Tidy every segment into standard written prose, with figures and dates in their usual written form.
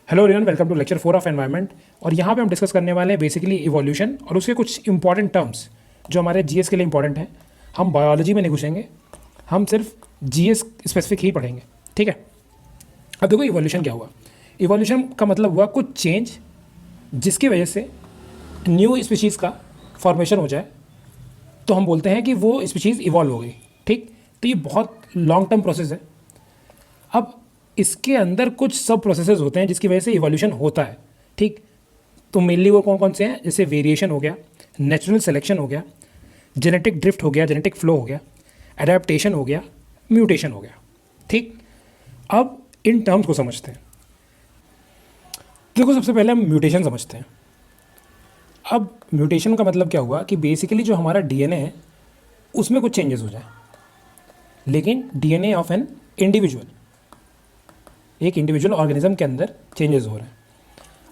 Hello everyone, welcome to lecture 4 of environment. और यहाँ पे हम डिस्कस करने वाले हैं बेसिकली इवोल्यूशन और उसके कुछ इंपॉर्टेंट टर्म्स जो हमारे जीएस के लिए इंपॉर्टेंट हैं। हम बायोलॉजी में नहीं घुसेंगे, हम सिर्फ जीएस स्पेसिफिक ही पढ़ेंगे, ठीक है। अब देखो इवोल्यूशन क्या हुआ। इवोल्यूशन का मतलब हुआ कुछ चेंज जिसकी वजह से न्यू स्पीशीज़ का फॉर्मेशन हो जाए, तो हम बोलते हैं कि वो स्पीशीज़ इवॉल्व हो गई, ठीक। तो ये बहुत लॉन्ग टर्म प्रोसेस है। अब इसके अंदर कुछ सब प्रोसेसेस होते हैं जिसकी वजह से इवोल्यूशन होता है, ठीक। तो मेनली वो कौन कौन से हैं, जैसे वेरिएशन हो गया, नेचुरल सिलेक्शन हो गया, जेनेटिक ड्रिफ्ट हो गया, जेनेटिक फ्लो हो गया, एडेप्टेशन हो गया, म्यूटेशन हो गया, ठीक। अब इन टर्म्स को समझते हैं। देखो, सबसे पहले हम म्यूटेशन समझते हैं। अब म्यूटेशन का मतलब क्या हुआ कि बेसिकली जो हमारा डीएनए है उसमें कुछ चेंजेस हो जाए, लेकिन डीएनए ऑफ एन इंडिविजुअल, एक इंडिविजुअल ऑर्गेनिज्म के अंदर चेंजेस हो रहे हैं।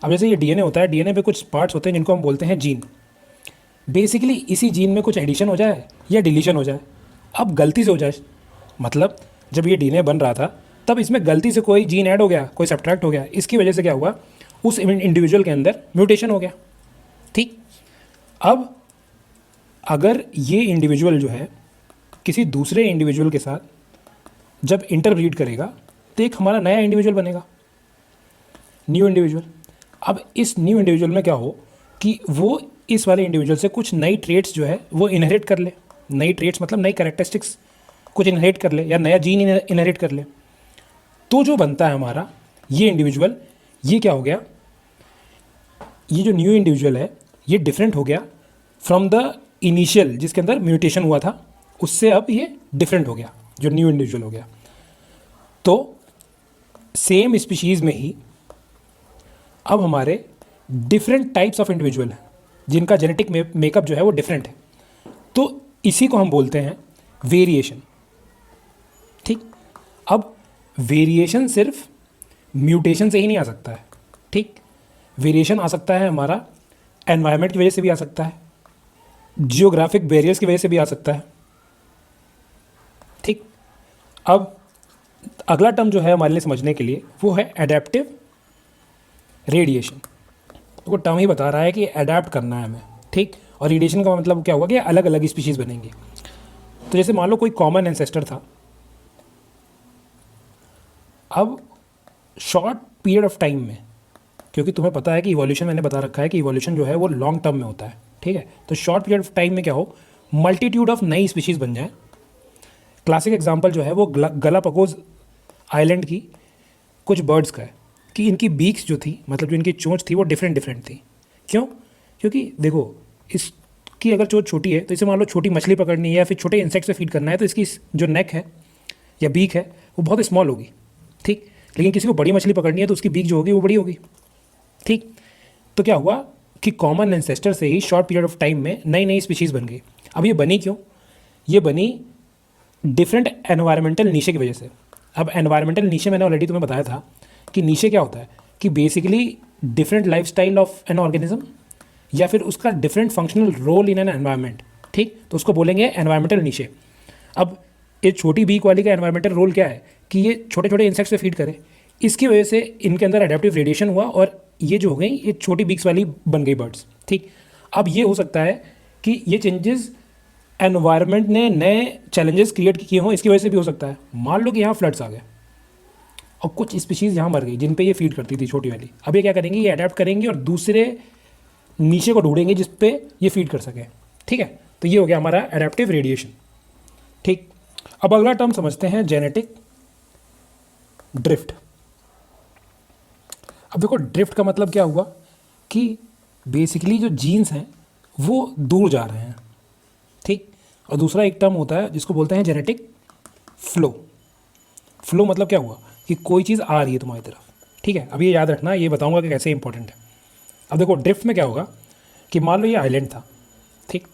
अब जैसे ये डीएनए होता है, डीएनए पे कुछ पार्ट्स होते हैं जिनको हम बोलते हैं जीन। बेसिकली इसी जीन में कुछ एडिशन हो जाए या डिलीशन हो जाए। अब गलती से हो जाए, मतलब जब ये डीएनए बन रहा था तब इसमें गलती से कोई जीन ऐड हो गया, कोई सब्ट्रैक्ट हो गया, इसकी वजह से क्या हुआ, उस इंडिविजुअल के अंदर म्यूटेशन हो गया, ठीक। अब अगर ये इंडिविजुअल जो है किसी दूसरे इंडिविजुअल के साथ जब इंटरब्रीड करेगा तो एक हमारा नया इंडिविजुअल बनेगा, न्यू इंडिविजुअल। अब इस न्यू इंडिविजुअल में क्या हो कि वो इस वाले इंडिविजुअल से कुछ नई ट्रेट्स जो है वो इनहेरिट कर ले। नई ट्रेट्स मतलब नई कैरेक्टरिस्टिक्स कुछ इनहेरिट कर ले या नया जीन इनहेरिट कर ले। तो जो बनता है हमारा ये इंडिविजुअल, ये क्या हो गया, ये जो न्यू इंडिविजुअल है ये डिफरेंट हो गया फ्रॉम द इनिशियल जिसके अंदर म्यूटेशन हुआ था, उससे अब ये डिफरेंट हो गया, जो न्यू इंडिविजुअल हो गया। तो सेम स्पीशीज़ में ही अब हमारे डिफरेंट टाइप्स ऑफ इंडिविजुअल हैं जिनका जेनेटिक मेकअप जो है वो डिफरेंट है। तो इसी को हम बोलते हैं वेरिएशन, ठीक। अब वेरिएशन सिर्फ म्यूटेशन से ही नहीं आ सकता है, ठीक। वेरिएशन आ सकता है हमारा एनवायरनमेंट की वजह से भी आ सकता है, जियोग्राफिक बैरियर्स की वजह से भी आ सकता है, ठीक। अब अगला टर्म जो है हमारे लिए समझने के लिए वो है एडेप्टिव रेडिएशन। तो वो टर्म ही बता रहा है कि अडेप्ट करना है हमें, ठीक। और रेडिएशन का मतलब क्या होगा कि अलग अलग स्पीशीज़ बनेंगी। तो जैसे मान लो कोई कॉमन एंसेस्टर था, अब शॉर्ट पीरियड ऑफ टाइम में, क्योंकि तुम्हें पता है कि इवोल्यूशन मैंने बता रखा है कि इवोल्यूशन जो है वो लॉन्ग टर्म में होता है, ठीक है। तो शॉर्ट पीरियड ऑफ टाइम में क्या हो, मल्टीट्यूड ऑफ नई स्पीशीज़ बन जाए। क्लासिक एग्जाम्पल जो है वो गलापागोस आइलैंड की कुछ बर्ड्स का है कि इनकी बीक्स जो थी, मतलब जो इनकी चोंच थी वो डिफरेंट थी। क्यों? क्योंकि देखो, इसकी अगर चोंच छोटी है तो इसे मान लो छोटी मछली पकड़नी है या फिर छोटे इंसेक्ट से फीड करना है, तो इसकी जो नेक है या बीक है वो बहुत स्मॉल होगी, ठीक। लेकिन किसी को बड़ी मछली पकड़नी है तो उसकी बीक जो होगी वो बड़ी होगी, ठीक। तो क्या हुआ कि कॉमन एंसेस्टर से ही शॉर्ट पीरियड ऑफ टाइम में नई नई स्पीशीज़ बन गई। अब ये बनी क्यों? ये बनी डिफरेंट एनवायरमेंटल नीचे की वजह से। अब एनवायरमेंटल नीचे मैंने ऑलरेडी तुम्हें बताया था कि नीचे क्या होता है कि basically different lifestyle of an organism या फिर उसका different functional role in an environment, ठीक। तो उसको बोलेंगे एनवायरमेंटल नीचे। अब ये छोटी बीक वाली का एनवायरमेंटल रोल क्या है कि ये छोटे छोटे इंसेक्ट्स पे फीड करे, इसकी वजह से इनके अंदर एडेप्टिव रेडिएशन हुआ और ये जो हो गई ये छोटी बीक्स वाली बन गई बर्ड्स, ठीक। अब ये हो सकता है कि ये चेंजेस एनवायरनमेंट ने नए चैलेंजेस क्रिएट किए हों, इसकी वजह से भी हो सकता है। मान लो कि यहाँ फ्लड्स आ गए और कुछ स्पीशीज़ यहाँ मर गई जिन पे ये फीड करती थी छोटी वाली। अब ये क्या करेंगी, ये अडेप्ट करेंगी और दूसरे नीचे को ढूंढेंगे जिस पे ये फीड कर सके, ठीक है। तो ये हो गया हमारा एडेप्टिव रेडिएशन, ठीक। अब अगला टर्म समझते हैं जेनेटिक ड्रिफ्ट। अब देखो, ड्रिफ्ट का मतलब क्या हुआ कि बेसिकली जो जीन्स हैं वो दूर जा रहे हैं, ठीक। और दूसरा एक टर्म होता है जिसको बोलते हैं जेनेटिक फ्लो। फ्लो मतलब क्या हुआ कि कोई चीज़ आ रही है तुम्हारी तरफ, ठीक है। अब ये याद रखना, ये बताऊंगा कि कैसे इंपॉर्टेंट है। अब देखो, ड्रिफ्ट में क्या होगा कि मान लो ये आइलैंड था, ठीक।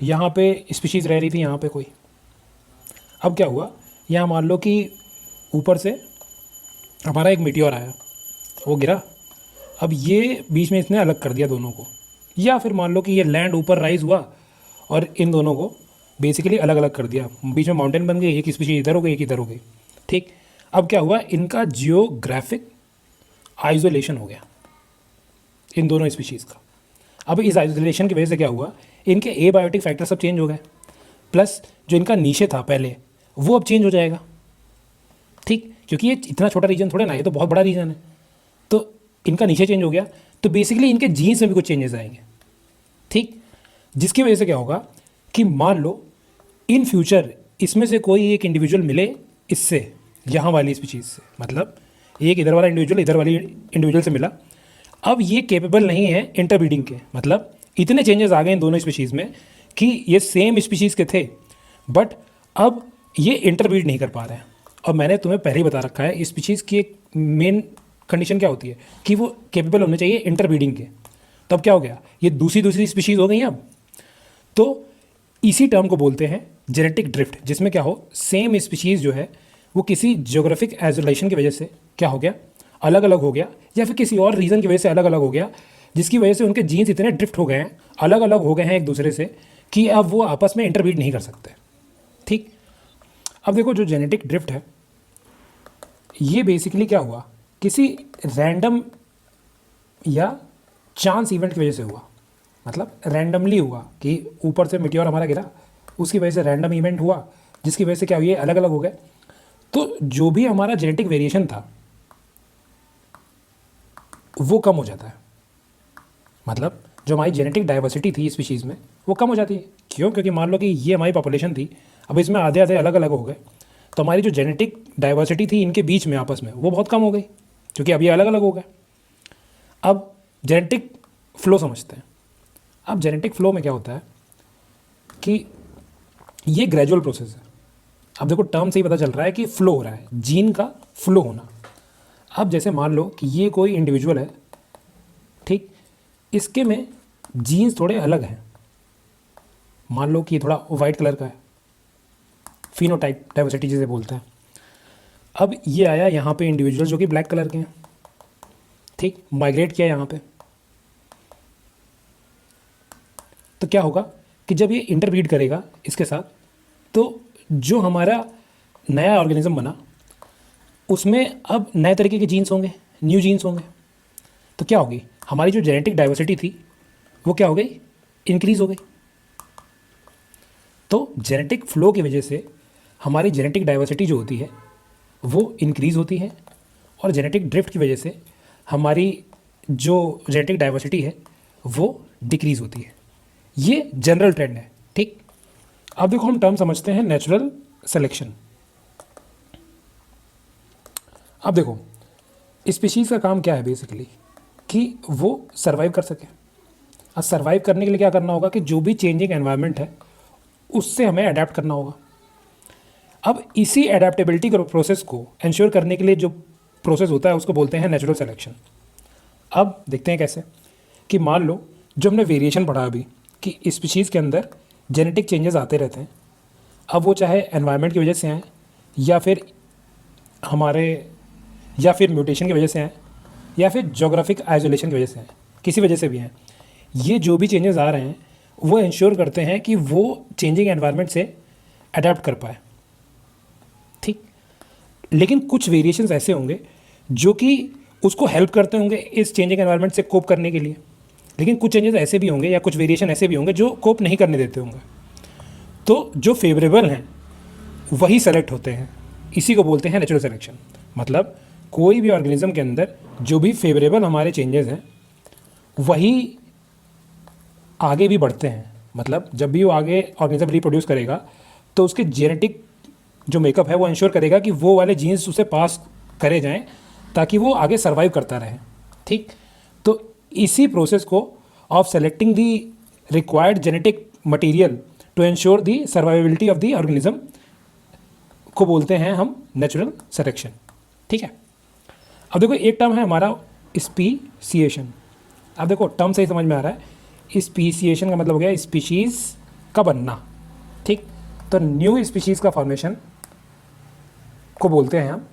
यहाँ पे स्पीशीज़ रह रही थी यहाँ पे कोई। अब क्या हुआ, यहाँ मान लो कि ऊपर से हमारा एक मीटियोर आया, वो गिरा। अब ये बीच में इसने अलग कर दिया दोनों को, या फिर मान लो कि ये लैंड ऊपर राइज हुआ और इन दोनों को बेसिकली अलग अलग कर दिया। बीच में माउंटेन बन गई, एक स्पीशीज इधर हो गई, एक इधर हो गई, ठीक। अब क्या हुआ, इनका जियोग्राफिक आइसोलेशन हो गया इन दोनों स्पीशीज़ का। अब इस आइसोलेशन की वजह से क्या हुआ, इनके एबायोटिक फैक्टर सब चेंज हो गए, प्लस जो इनका नीचे था पहले वो अब चेंज हो जाएगा। ठीक, क्योंकि ये इतना छोटा रीजन थोड़ा ना, ये तो बहुत बड़ा रीजन है, तो इनका नीचे चेंज हो गया, तो बेसिकली इनके जीन्स में भी कुछ चेंजेस आएंगे। ठीक, जिसकी वजह से क्या होगा कि मान लो इन फ्यूचर इसमें से कोई एक इंडिविजुअल मिले इससे, यहाँ वाली स्पीशीज़ से, मतलब एक इधर वाला इंडिविजुअल इधर वाली इंडिविजुअल से मिला, अब ये केपेबल नहीं है इंटरब्रीडिंग के, मतलब इतने चेंजेस आ गए इन दोनों स्पीशीज़ में कि ये सेम स्पीशीज़ के थे बट अब ये इंटरब्रीड नहीं कर पा रहे हैं। और मैंने तुम्हें पहले ही बता रखा है स्पीशीज़ की एक मेन कंडीशन क्या होती है कि वो केपेबल होने चाहिए इंटरब्रीडिंग के। तब क्या हो गया, ये दूसरी स्पीशीज़ हो गई अब। तो इसी टर्म को बोलते हैं जेनेटिक ड्रिफ्ट, जिसमें क्या हो सेम स्पीशीज़ जो है वो किसी ज्योग्राफिक आइसोलेशन की वजह से क्या हो गया, अलग अलग हो गया, या फिर किसी और रीज़न की वजह से अलग अलग हो गया, जिसकी वजह से उनके जीन्स इतने ड्रिफ्ट हो गए हैं, अलग अलग हो गए हैं एक दूसरे से, कि अब वो आपस में इंटरब्रीड नहीं कर सकते। ठीक, अब देखो जो जेनेटिक ड्रिफ्ट है ये बेसिकली क्या हुआ, किसी रैंडम या चांस इवेंट की वजह से हुआ, मतलब रैंडमली हुआ कि ऊपर से मिट्योर हमारा गिरा, उसकी वजह से रैंडम इवेंट हुआ जिसकी वजह से क्या हुआ, ये अलग अलग हो गए। तो जो भी हमारा जेनेटिक वेरिएशन था वो कम हो जाता है, मतलब जो हमारी जेनेटिक डाइवर्सिटी थी स्पीशीज़ में वो कम हो जाती है। क्यों? क्योंकि मान लो कि ये हमारी पॉपुलेशन थी, अब इसमें आधे आधे अलग अलग हो गए, तो हमारी जो जेनेटिक डाइवर्सिटी थी इनके बीच में आपस में वो बहुत कम हो गई, क्योंकि अब ये अलग अलग हो गए। अब जेनेटिक फ्लो समझते हैं। अब जेनेटिक फ्लो में क्या होता है कि ये ग्रेजुअल प्रोसेस है। अब देखो टर्म से ही पता चल रहा है कि फ्लो हो रहा है, जीन का फ्लो होना। अब जैसे मान लो कि ये कोई इंडिविजुअल है, ठीक, इसके में जीन्स थोड़े अलग हैं, मान लो कि ये थोड़ा वाइट कलर का है, फिनोटाइप डाइवर्सिटी जिसे बोलते हैं। अब ये आया यहाँ पे इंडिविजुअल जो कि ब्लैक कलर के हैं, ठीक, माइग्रेट किया यहाँ पे, तो क्या होगा कि जब ये इंटरब्रीड करेगा इसके साथ, तो जो हमारा नया ऑर्गेनिज्म बना उसमें अब नए तरीके के जीन्स होंगे, न्यू जीन्स होंगे, तो क्या होगी, हमारी जो जेनेटिक डाइवर्सिटी थी वो क्या हो गई, इंक्रीज हो गई। तो जेनेटिक फ्लो की वजह से हमारी जेनेटिक डाइवर्सिटी जो होती है वो इंक्रीज होती है, और जेनेटिक ड्रिफ्ट की वजह से हमारी जो जेनेटिक डाइवर्सिटी है वो डिक्रीज होती है। ये जनरल ट्रेंड है। ठीक, अब देखो हम टर्म समझते हैं नेचुरल सिलेक्शन। अब देखो स्पीशीज़ का काम क्या है बेसिकली, कि वो सर्वाइव कर सके। अब सर्वाइव करने के लिए क्या करना होगा कि जो भी चेंजिंग एनवायरनमेंट है उससे हमें अडेप्ट करना होगा। अब इसी एडेप्टेबिलिटी प्रोसेस को इंश्योर करने के लिए जो प्रोसेस होता है उसको बोलते हैं नेचुरल सिलेक्शन। अब देखते हैं कैसे, कि मान लो जो हमने वेरिएशन पढ़ा अभी कि स्पीशीज़ के अंदर जेनेटिक चेंजेस आते रहते हैं, अब वो चाहे एनवायरनमेंट की वजह से आए या फिर म्यूटेशन की वजह से आए या फिर जोग्राफिक आइसोलेशन की वजह से आए, किसी वजह से भी हैं, ये जो भी चेंजेस आ रहे हैं वो इंश्योर करते हैं कि वो चेंजिंग एनवायरनमेंट से अडेप्ट कर पाए। ठीक, लेकिन कुछ वेरिएशंस ऐसे होंगे जो कि उसको हेल्प करते होंगे इस चेंजिंग एनवायरनमेंट से कोप करने के लिए, लेकिन कुछ चेंजेस ऐसे भी होंगे या कुछ वेरिएशन ऐसे भी होंगे जो कोप नहीं करने देते होंगे। तो जो फेवरेबल हैं वही सेलेक्ट होते हैं, इसी को बोलते हैं नेचुरल सिलेक्शन। मतलब कोई भी ऑर्गेनिज्म के अंदर जो भी फेवरेबल हमारे चेंजेस हैं वही आगे भी बढ़ते हैं। मतलब जब भी वो आगे ऑर्गेनिज्म रिप्रोड्यूस करेगा तो उसके जेनेटिक जो मेकअप है वो इंश्योर करेगा कि वो वाले जीन्स उसे पास करे जाएं ताकि वो आगे सर्वाइव करता रहे। ठीक, तो इसी प्रोसेस को of selecting the required genetic material to ensure the survivability of the organism को बोलते हैं हम नेचुरल सिलेक्शन। ठीक है, अब देखो एक टर्म है हमारा स्पीसिएशन। अब देखो टर्म से ही समझ में आ रहा है, स्पीसिएशन का मतलब हो गया स्पीशीज़ का बनना। ठीक, तो न्यू स्पीशीज़ का फॉर्मेशन को बोलते हैं हम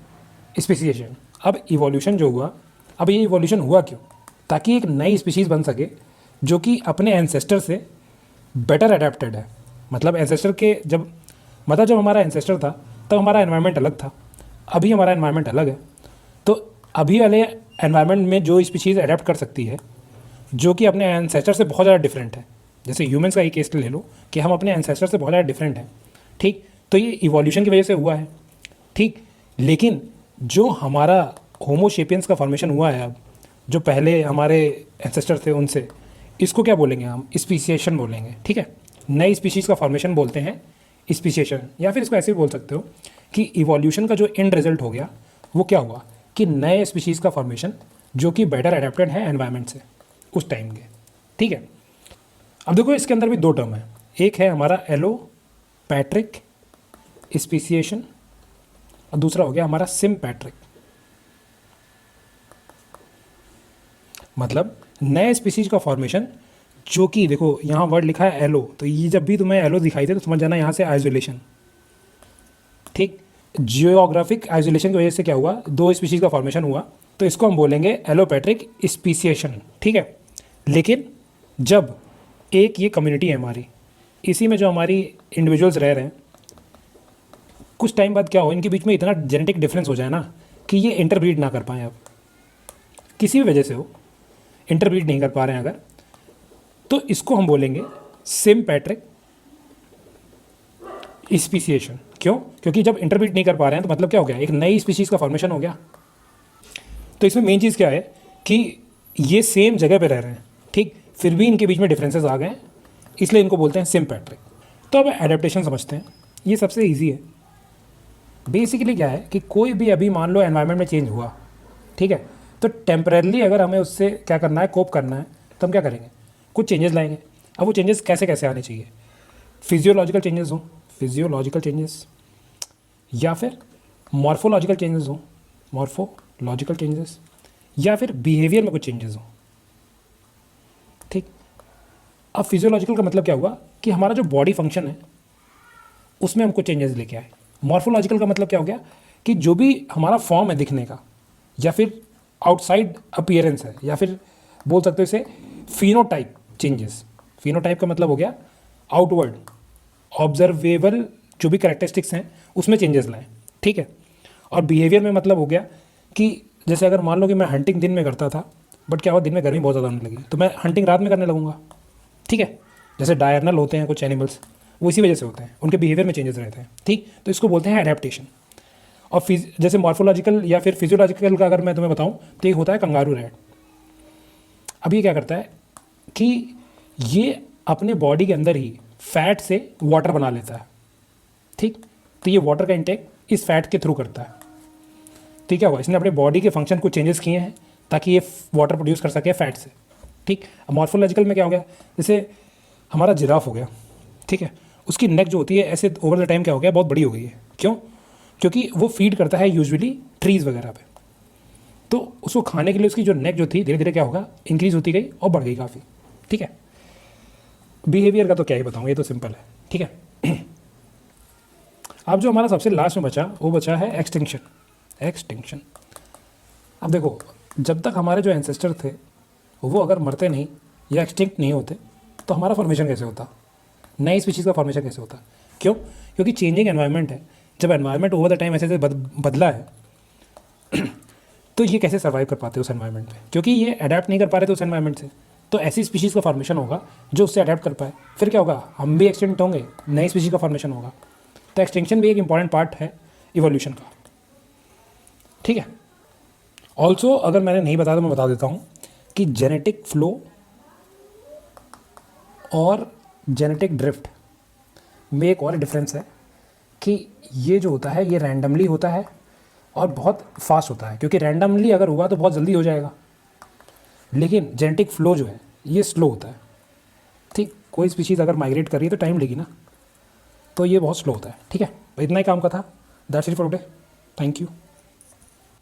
स्पीसिएशन। अब इवोल्यूशन जो हुआ, अब ये इवोल्यूशन हुआ क्यों, ताकि एक नई स्पीशीज़ बन सके जो कि अपने एंसेस्टर से बेटर अडेप्टेड है। मतलब एंसेस्टर के जब हमारा एंसेस्टर था तब हमारा एनवायरनमेंट अलग था, अभी हमारा एनवायरनमेंट अलग है। तो अभी वाले एनवायरनमेंट में जो स्पीशीज़ अडेप्ट कर सकती है जो कि अपने एंसेस्टर से बहुत ज़्यादा डिफरेंट है। जैसे ह्यूमंस का ही केस ले लो कि हम अपने एंसेस्टर से बहुत ज़्यादा डिफरेंट हैं, ठीक। तो ये इवोल्यूशन की वजह से हुआ है, ठीक। लेकिन जो हमारा होमोशेपियंस का फॉर्मेशन हुआ है अब, जो पहले हमारे एंसेस्टर थे उनसे, इसको क्या बोलेंगे हम? स्पीसिएशन बोलेंगे, ठीक है। नई स्पीशीज़ का फॉर्मेशन बोलते हैं स्पीसिएशन, या फिर इसको ऐसे भी बोल सकते हो कि इवोल्यूशन का जो एंड रिजल्ट हो गया वो क्या हुआ कि नए स्पीशीज़ का फॉर्मेशन जो कि बेटर एडेप्टेड है एनवायरनमेंट से उस टाइम के, ठीक है। अब देखो इसके अंदर भी दो टर्म है, एक है हमारा एलोपैट्रिक स्पीसिएशन और दूसरा हो गया हमारा सिम्पैट्रिक। मतलब नए स्पीसीज का फॉर्मेशन जो कि देखो यहाँ वर्ड लिखा है एलो, तो ये जब भी तुम्हें एलो दिखाई दे तो समझ जाना यहाँ से आइसोलेशन, ठीक। जियोग्राफिक आइसोलेशन की वजह से क्या हुआ, दो स्पीशीज़ का फॉर्मेशन हुआ, तो इसको हम बोलेंगे एलोपैट्रिक स्पीसिएशन, ठीक है। लेकिन जब एक ये कम्युनिटी है हमारी, इसी में जो हमारी इंडिविजुअल्स रह रहे हैं, कुछ टाइम बाद क्या हो, इनके बीच में इतना जेनेटिक डिफरेंस हो जाए ना कि ये इंटरब्रीड ना कर पाएँ, अब किसी भी वजह से हो इंटरब्रीड नहीं कर पा रहे हैं अगर, तो इसको हम बोलेंगे सिम्पैट्रिक स्पीसिएशन। क्यों? क्योंकि जब इंटरब्रीड नहीं कर पा रहे हैं तो मतलब क्या हो गया, एक नई स्पीशीज़ का फॉर्मेशन हो गया। तो इसमें मेन चीज़ क्या है कि ये सेम जगह पे रह रहे हैं, ठीक, फिर भी इनके बीच में डिफरेंसेस आ गए, इसलिए इनको बोलते हैं सिम्पैट्रिक। तो अब एडेप्टेशन समझते हैं, ये सबसे ईजी है। बेसिकली क्या है कि कोई भी अभी मान लो एनवायरनमेंट में चेंज हुआ, ठीक है, तो टेम्परेरली अगर हमें उससे क्या करना है, कोप करना है, तो हम क्या करेंगे, कुछ चेंजेस लाएंगे। अब वो चेंजेस कैसे कैसे आने चाहिए, फिजियोलॉजिकल चेंजेस हों, फिजियोलॉजिकल चेंजेस, या फिर मॉर्फोलॉजिकल चेंजेस हों, मॉर्फोलॉजिकल चेंजेस, या फिर बिहेवियर में कुछ चेंजेस हों, ठीक। अब फिजियोलॉजिकल का मतलब क्या हुआ कि हमारा जो बॉडी फंक्शन है उसमें हम कुछ चेंजेस लेके आए। मॉर्फोलॉजिकल का मतलब क्या हो गया कि जो भी हमारा फॉर्म है दिखने का, या फिर आउटसाइड अपीयरेंस है, या फिर बोल सकते हो इसे फिनोटाइप चेंजेस। फिनोटाइप का मतलब हो गया आउटवर्ड ऑब्जर्वेबल जो भी करेक्टरिस्टिक्स हैं उसमें चेंजेस लाएं, ठीक है। और बिहेवियर में मतलब हो गया कि जैसे अगर मान लो कि मैं हंटिंग दिन में करता था, बट क्या हुआ दिन में गर्मी बहुत ज़्यादा होने लगी, तो मैं हंटिंग रात में करने लगूंगा, ठीक है। जैसे डायर्नल होते हैं कुछ एनिमल्स, वो इसी वजह से होते हैं, उनके बिहेवियर में चेंजेस रहते हैं, ठीक। तो इसको बोलते हैं एडेप्टेशन। और जैसे मॉर्फोलॉजिकल या फिर फिजियोलॉजिकल का अगर मैं तुम्हें बताऊं तो एक होता है कंगारू रैट। अब ये क्या करता है कि ये अपने बॉडी के अंदर ही फैट से वाटर बना लेता है, ठीक। तो ये वाटर का इंटेक इस फैट के थ्रू करता है, ठीक है। इसने अपने बॉडी के फंक्शन को चेंजेस किए हैं ताकि ये वाटर प्रोड्यूस कर सके फैट से, ठीक। मॉर्फोलॉजिकल में क्या हो गया, जैसे हमारा जिराफ हो गया, ठीक है, उसकी नेक जो होती है ऐसे ओवर द टाइम क्या हो गया, बहुत बड़ी हो गई है। क्यों? क्योंकि वो फीड करता है यूजुअली ट्रीज़ वगैरह पे, तो उसको खाने के लिए उसकी जो नेक जो थी धीरे धीरे क्या होगा, इंक्रीज़ होती गई और बढ़ गई काफ़ी, ठीक है। बिहेवियर का तो क्या ही बताऊँ, ये तो सिंपल है, ठीक है। अब जो हमारा सबसे लास्ट में बचा वो बचा है एक्सटिंक्शन। एक्सटिंक्शन, अब देखो जब तक हमारे जो एंसेस्टर थे वो अगर मरते नहीं या एक्सटिंक्ट नहीं होते तो हमारा फॉर्मेशन कैसे होता, नई स्पीशीज़ का फॉर्मेशन कैसे होता? क्यों? क्योंकि चेंजिंग एनवायरनमेंट है। जब एनवायरनमेंट ओवर द टाइम ऐसे बदला है तो ये कैसे सर्वाइव कर पाते उस एनवायरनमेंट में, क्योंकि ये अडेप्ट नहीं कर पा रहे थे उस एनवायरनमेंट से। तो ऐसी स्पीशीज़ का फॉर्मेशन होगा जो उससे अडेप्ट कर पाए, फिर क्या होगा, हम भी एक्सटिंक्ट होंगे, नई स्पीशीज़ का फॉर्मेशन होगा। तो एक्सटिंक्शन भी एक इंपॉर्टेंट पार्ट है इवोल्यूशन का, ठीक है। ऑल्सो अगर मैंने नहीं बताया तो मैं बता देता हूँ कि जेनेटिक फ्लो और जेनेटिक ड्रिफ्ट में एक और डिफरेंस है कि ये जो होता है ये रैंडमली होता है और बहुत फास्ट होता है, क्योंकि रैंडमली अगर हुआ तो बहुत जल्दी हो जाएगा, लेकिन जेनेटिक फ्लो जो है ये स्लो होता है, ठीक। कोई स्पीशीज़ अगर माइग्रेट कर रही है तो टाइम लेगी ना, तो ये बहुत स्लो होता है, ठीक है। इतना ही काम का था। That's it for today, thank you.